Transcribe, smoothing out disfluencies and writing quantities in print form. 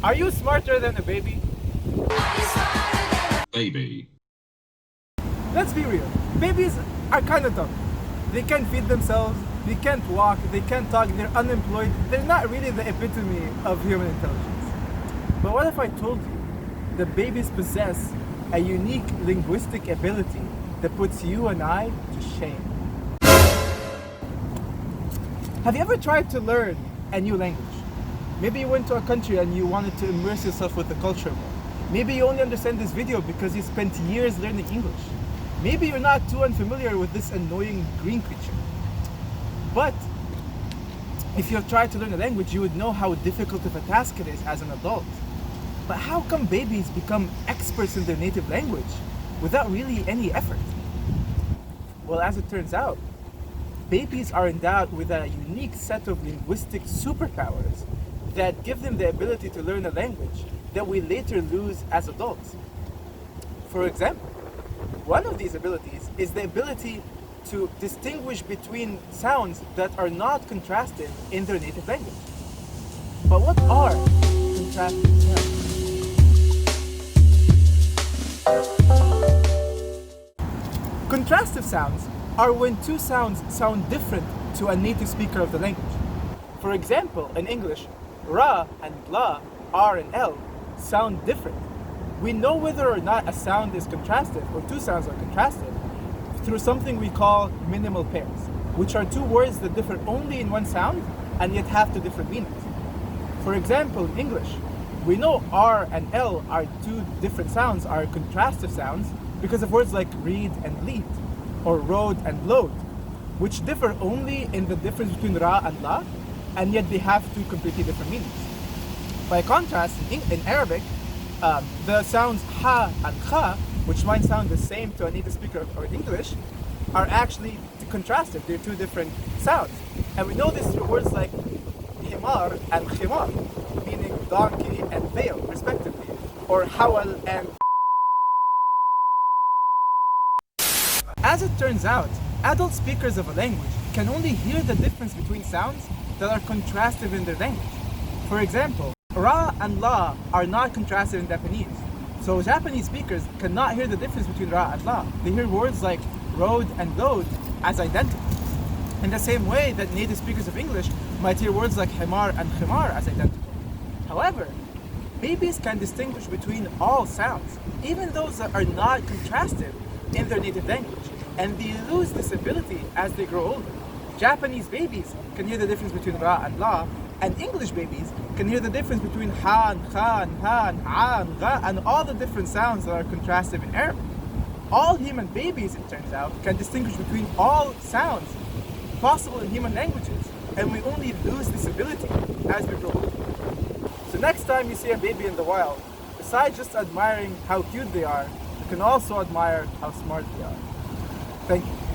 Are you smarter than a baby? Baby. Let's be real. Babies are kind of dumb. They can't feed themselves, they can't walk, they can't talk, they're unemployed. They're not really the epitome of human intelligence. But what if I told you that babies possess a unique linguistic ability that puts you and I to shame? Have you ever tried to learn a new language? Maybe you went to a country and you wanted to immerse yourself with the culture more. Maybe you only understand this video because you spent years learning English. Maybe you're not too unfamiliar with this annoying green creature. But if you have tried to learn a language, you would know how difficult of a task it is as an adult. But how come babies become experts in their native language without really any effort? Well, as it turns out, babies are endowed with a unique set of linguistic superpowers that give them the ability to learn a language that we later lose as adults. For example, one of these abilities is the ability to distinguish between sounds that are not contrastive in their native language. But what are contrastive sounds? Contrastive sounds are when two sounds sound different to a native speaker of the language. For example, in English, ra and la, r and l, sound different. We know whether or not a sound is contrastive or two sounds are contrastive through something we call minimal pairs, which are two words that differ only in one sound and yet have two different meanings. For example, in English, we know R and L are two different sounds, are contrastive sounds, because of words like read and lead, or road and load, which differ only in the difference between Ra and La, and yet they have two completely different meanings. By contrast, in Arabic, the sounds ha and kha, which might sound the same to a native speaker of English, are actually contrastive. They're two different sounds. And we know this through words like himar and khimar, meaning donkey and veil, respectively, or hawal and... As it turns out, adult speakers of a language can only hear the difference between sounds that are contrastive in their language. For example, Ra and La are not contrastive in Japanese, so Japanese speakers cannot hear the difference between Ra and La. They hear words like road and load as identical. In the same way that native speakers of English might hear words like himar and khimar as identical. However, babies can distinguish between all sounds, even those that are not contrastive in their native language, and they lose this ability as they grow older. Japanese babies can hear the difference between Ra and La, and English babies can hear the difference between ha and kha and ha and a and ga and all the different sounds that are contrastive in Arabic. All human babies, it turns out, can distinguish between all sounds possible in human languages, and we only lose this ability as we grow older. So next time you see a baby in the wild, besides just admiring how cute they are, you can also admire how smart they are. Thank you.